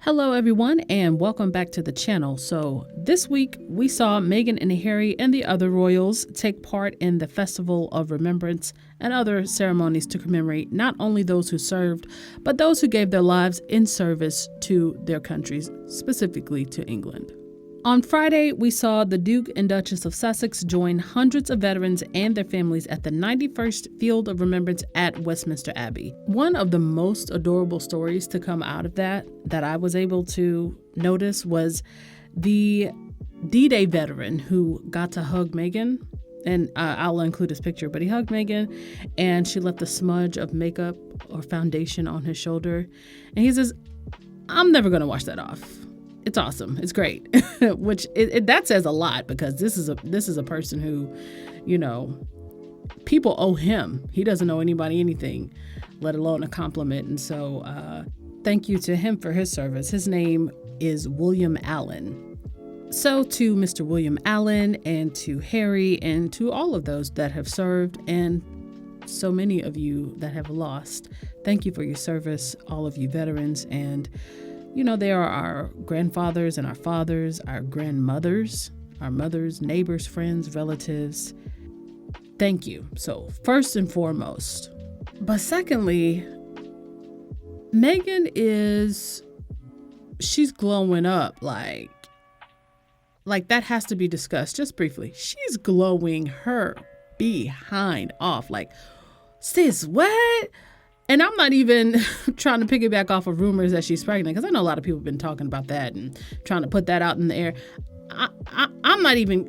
Hello everyone and welcome back to the channel. So this week we saw Meghan and Harry and the other royals take part in the Festival of Remembrance and other ceremonies to commemorate not only those who served, but those who gave their lives in service to their countries, specifically to England. On Friday, we saw the Duke and Duchess of Sussex join hundreds of veterans and their families at the 91st Field of Remembrance at Westminster Abbey. One of the most adorable stories to come out of that I was able to notice was the D-Day veteran who got to hug Meghan. And I'll include his picture, but he hugged Meghan and she left a smudge of makeup or foundation on his shoulder. And he says, "I'm never going to wash that off. It's awesome. It's great." Which that says a lot, because this is a person who, people owe him. He doesn't owe anybody anything, let alone a compliment. And so thank you to him for his service. His name is William Allen. So to Mr. William Allen and to Harry and to all of those that have served and so many of you that have lost, thank you for your service, all of you veterans. And they are our grandfathers and our fathers, our grandmothers, our mothers, neighbors, friends, relatives. Thank you. So first and foremost. But secondly, Meghan she's glowing up like that has to be discussed just briefly. She's glowing her behind off. Like, sis, what? And I'm not even trying to piggyback off of rumors that she's pregnant, because I know a lot of people have been talking about that and trying to put that out in the air. I'm not even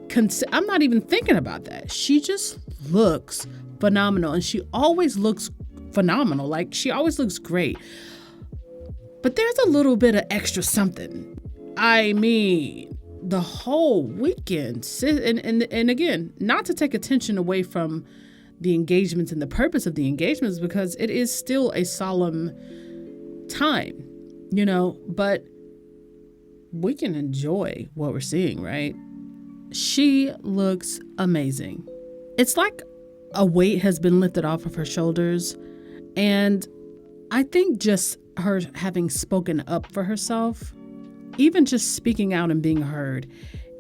thinking about that. She just looks phenomenal, and she always looks phenomenal. Like, she always looks great. But there's a little bit of extra something. I mean, the whole weekend, and again, not to take attention away from the engagements and the purpose of the engagements, because it is still a solemn time, but we can enjoy what we're seeing, right? She looks amazing. It's like a weight has been lifted off of her shoulders. And I think just her having spoken up for herself, even just speaking out and being heard,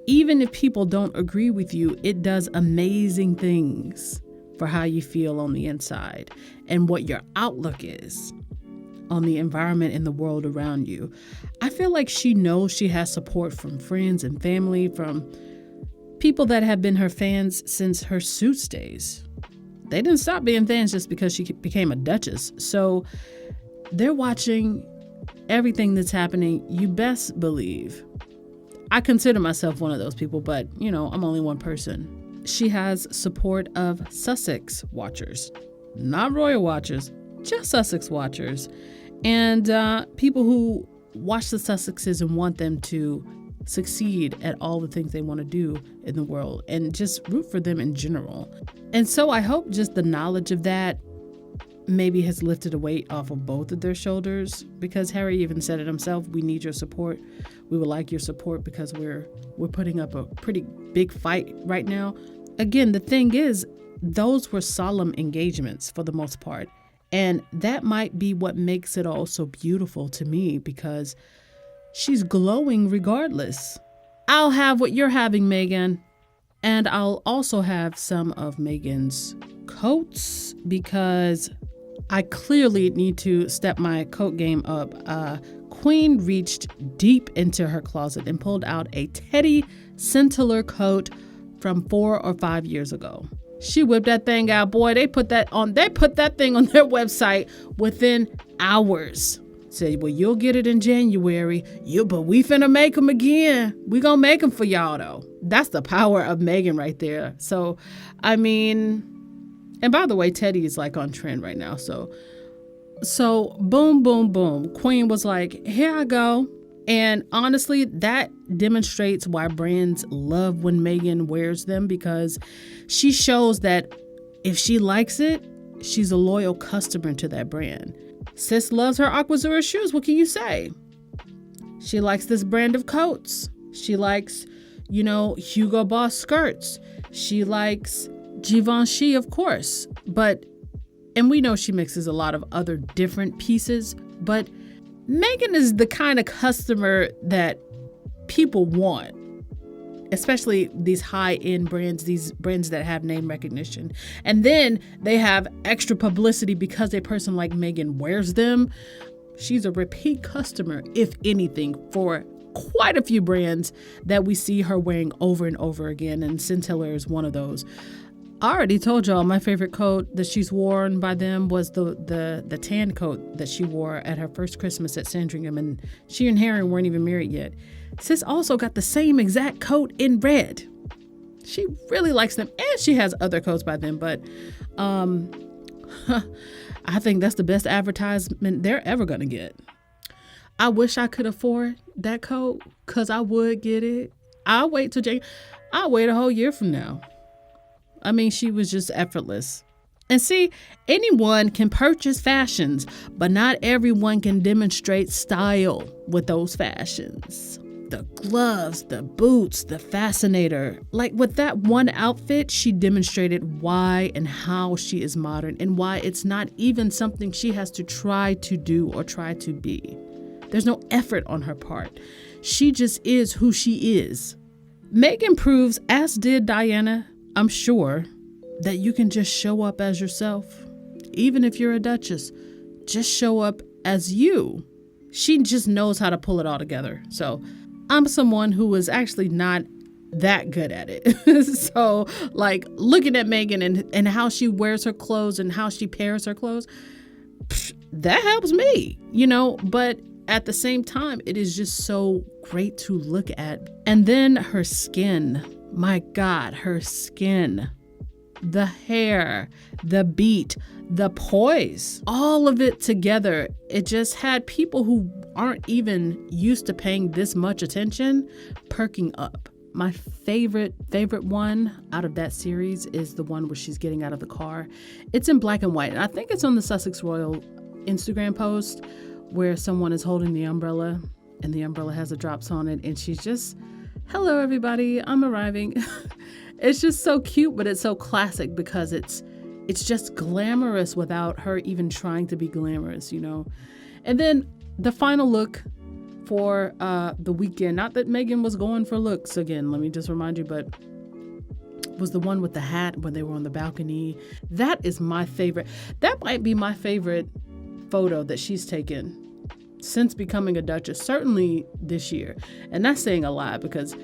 even if people don't agree with you, it does amazing things for how you feel on the inside and what your outlook is on the environment and the world around you. I feel like she knows she has support from friends and family, from people that have been her fans since her Suits days. They didn't stop being fans just because she became a duchess. So they're watching everything that's happening. You best believe. I consider myself one of those people, but I'm only one person. She has support of Sussex watchers, not royal watchers, just Sussex watchers, and people who watch the Sussexes and want them to succeed at all the things they want to do in the world, and just root for them in general. And so I hope just the knowledge of that maybe has lifted a weight off of both of their shoulders, because Harry even said it himself. We need your support. We would like your support because we're putting up a pretty big fight right now. Again, the thing is, those were solemn engagements for the most part. And that might be what makes it all so beautiful to me, because she's glowing regardless. I'll have what you're having, Meghan. And I'll also have some of Meghan's coats, because I clearly need to step my coat game up. Queen reached deep into her closet and pulled out a Teddy Centiller coat from 4 or 5 years ago. She whipped that thing out, boy. They put that thing on their website within hours. Said, well, you'll get it in January. But we finna make them again. We gonna make them for y'all though. That's the power of Meghan right there. So, I mean, and by the way, Teddy is like on trend right now. So boom, boom, boom. Queen was like, here I go. And honestly, that demonstrates why brands love when Meghan wears them, because she shows that if she likes it, she's a loyal customer to that brand. Sis loves her Aquazura shoes. What can you say? She likes this brand of coats. She likes, Hugo Boss skirts. She likes Givenchy, of course. And we know she mixes a lot of other different pieces, but Meghan is the kind of customer that people want, especially these high-end brands, these brands that have name recognition. And then they have extra publicity because a person like Meghan wears them. She's a repeat customer, if anything, for quite a few brands that we see her wearing over and over again. And Centilla is one of those. I already told y'all my favorite coat that she's worn by them was the tan coat that she wore at her first Christmas at Sandringham. And she and Harry weren't even married yet. Sis also got the same exact coat in red. She really likes them. And she has other coats by them. But I think that's the best advertisement they're ever going to get. I wish I could afford that coat because I would get it. I'll wait a whole year from now. I mean, she was just effortless. And see, anyone can purchase fashions, but not everyone can demonstrate style with those fashions. The gloves, the boots, the fascinator. Like with that one outfit, she demonstrated why and how she is modern and why it's not even something she has to try to do or try to be. There's no effort on her part. She just is who she is. Meghan proves, as did Diana, I'm sure, that you can just show up as yourself. Even if you're a duchess, just show up as you. She just knows how to pull it all together. So I'm someone who is actually not that good at it. So like looking at Meghan and how she wears her clothes and how she pairs her clothes, that helps me, but at the same time, it is just so great to look at. And then her skin, my God, her skin, the hair, the beat, the poise, all of it together. It just had people who aren't even used to paying this much attention perking up. My favorite one out of that series is the one where she's getting out of the car. It's in black and white. And I think it's on the Sussex Royal Instagram post where someone is holding the umbrella and the umbrella has the drops on it. And she's just, hello, everybody, I'm arriving. It's just so cute, but it's so classic because it's just glamorous without her even trying to be glamorous, And then the final look for the weekend, not that Meghan was going for looks again, let me just remind you, but was the one with the hat when they were on the balcony. That is my favorite. That might be my favorite photo that she's taken since becoming a duchess, certainly this year. And that's saying a lot because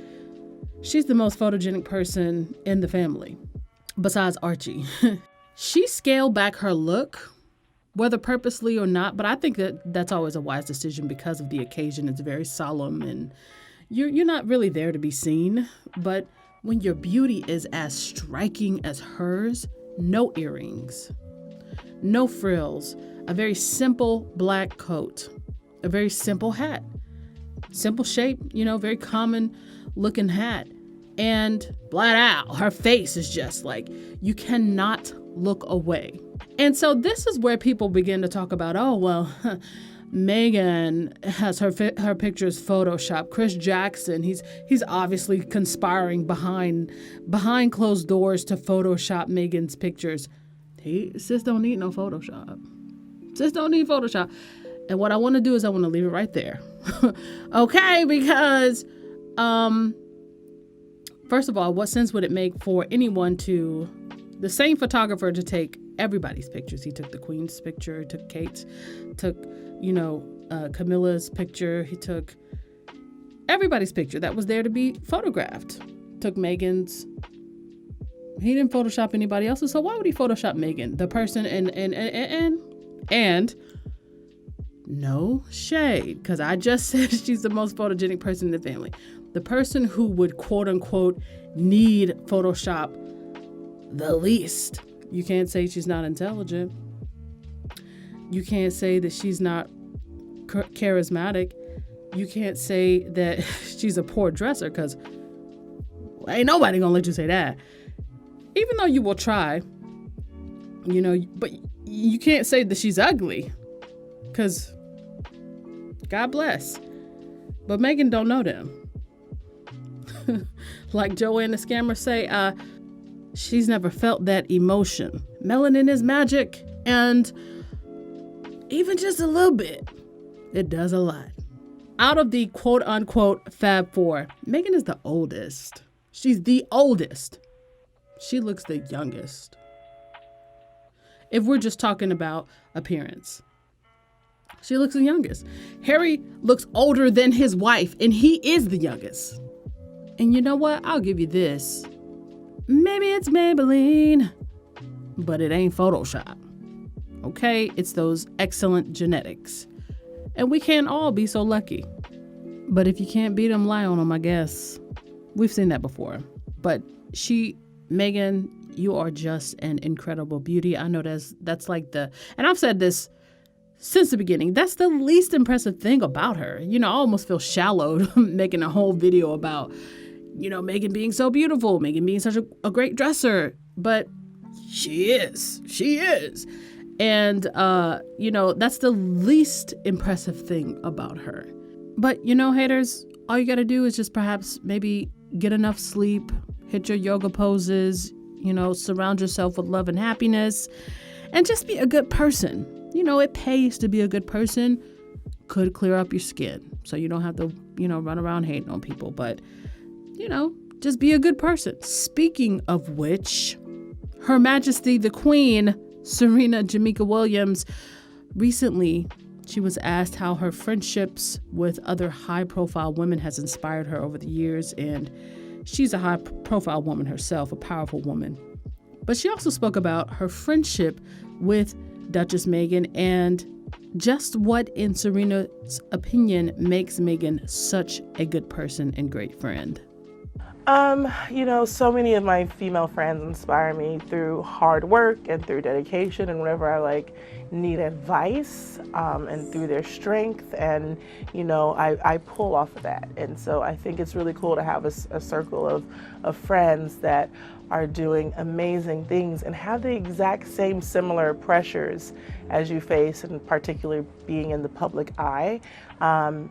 she's the most photogenic person in the family, besides Archie. She scaled back her look, whether purposely or not, but I think that's always a wise decision because of the occasion. It's very solemn and you're not really there to be seen. But when your beauty is as striking as hers, no earrings, no frills, a very simple black coat, a very simple hat, simple shape, very common looking hat. And flat out, her face is just like, you cannot look away. And so this is where people begin to talk about, oh, well, Meghan has her pictures photoshopped. Chris Jackson, he's obviously conspiring behind closed doors to Photoshop Meghan's pictures. Sis don't need no Photoshop. Sis don't need Photoshop. And what I want to do is I want to leave it right there. Okay, because first of all, what sense would it make for the same photographer to take everybody's pictures? He took the Queen's picture, took Kate's, took, Camilla's picture. He took everybody's picture that was there to be photographed. Took Meghan's. He didn't Photoshop anybody else's, so why would he Photoshop Meghan? The person and no shade, because I just said she's the most photogenic person in the family. The person who would quote unquote need Photoshop the least. You can't say she's not intelligent. You can't say that she's not charismatic. You can't say that she's a poor dresser, because ain't nobody gonna let you say that. Even though you will try, but you can't say that she's ugly, because God bless. But Meghan don't know them. Like Joanne the Scammer say, she's never felt that emotion. Melanin is magic, and even just a little bit It does a lot. Out of the quote unquote Fab Four, Meghan is the oldest. She's the oldest. She looks the youngest. If we're just talking about appearance, she looks the youngest. Harry looks older than his wife, and he is the youngest. And you know what? I'll give you this. Maybe it's Maybelline, but it ain't Photoshop. Okay? It's those excellent genetics. And we can't all be so lucky. But if you can't beat them, lie on them, I guess. We've seen that before. But Meghan, you are just an incredible beauty. I know that's like and I've said this since the beginning, that's the least impressive thing about her. You know, I almost feel shallowed making a whole video about, you know, Meghan being so beautiful, Meghan being such a great dresser. But she is. And, you know, that's the least impressive thing about her. But, you know, haters, all you got to do is just perhaps maybe get enough sleep, hit your yoga poses, you know, surround yourself with love and happiness, and just be a good person. You know, it pays to be a good person. Could clear up your skin so you don't have to, you know, run around hating on people. But, you know, just be a good person. Speaking of which, Her Majesty the Queen, Serena Jamaica Williams, recently she was asked how her friendships with other high-profile women has inspired her over the years, and she's a high-profile woman herself, a powerful woman. But she also spoke about her friendship with Duchess Meghan and just what, in Serena's opinion, makes Meghan such a good person and great friend. You know, so many of my female friends inspire me through hard work and through dedication, and whenever I need advice, and through their strength, and you know, I pull off of that. And so I think it's really cool to have a circle of friends that are doing amazing things and have the exact same similar pressures as you face, and particularly being in the public eye.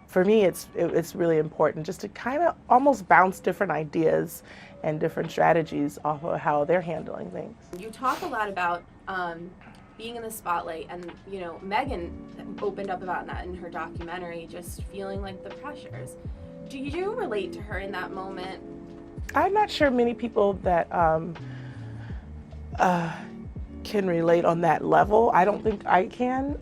For me, it's really important just to kind of almost bounce different ideas and different strategies off of how they're handling things. You talk a lot about being in the spotlight, and you know, Meghan opened up about that in her documentary, just feeling like the pressures. Do you relate to her in that moment? I'm not sure many people that can relate on that level. I don't think I can.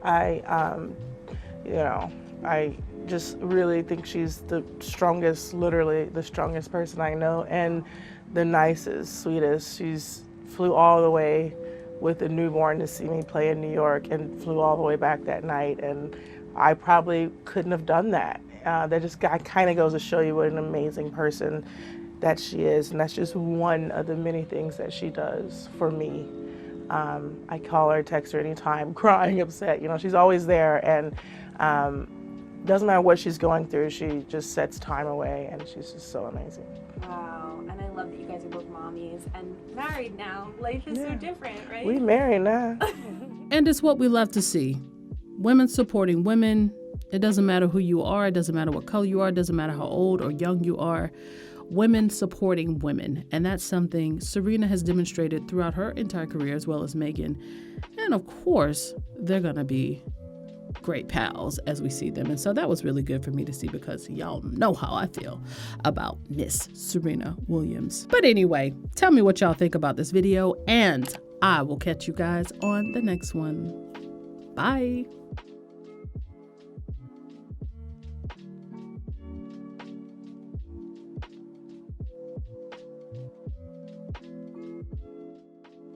You know, I just really think she's the strongest, literally the strongest person I know, and the nicest, sweetest. She's flew all the way with a newborn to see me play in New York, and flew all the way back that night, and I probably couldn't have done that. That just kind of goes to show you what an amazing person that she is, and that's just one of the many things that she does for me. I call her, text her anytime, crying, upset. You know, she's always there, and doesn't matter what she's going through, she just sets time away, and she's just so amazing. Wow, and I love that you guys are both mommies and married now. Life is so different, right? We married now. And it's what we love to see. Women supporting women. It doesn't matter who you are. It doesn't matter what color you are. It doesn't matter how old or young you are. Women supporting women. And that's something Serena has demonstrated throughout her entire career, as well as Meghan. And of course, they're going to be great pals as we see them. And so that was really good for me to see, because y'all know how I feel about Miss Serena Williams. But anyway, tell me what y'all think about this video, and I will catch you guys on the next one. Bye.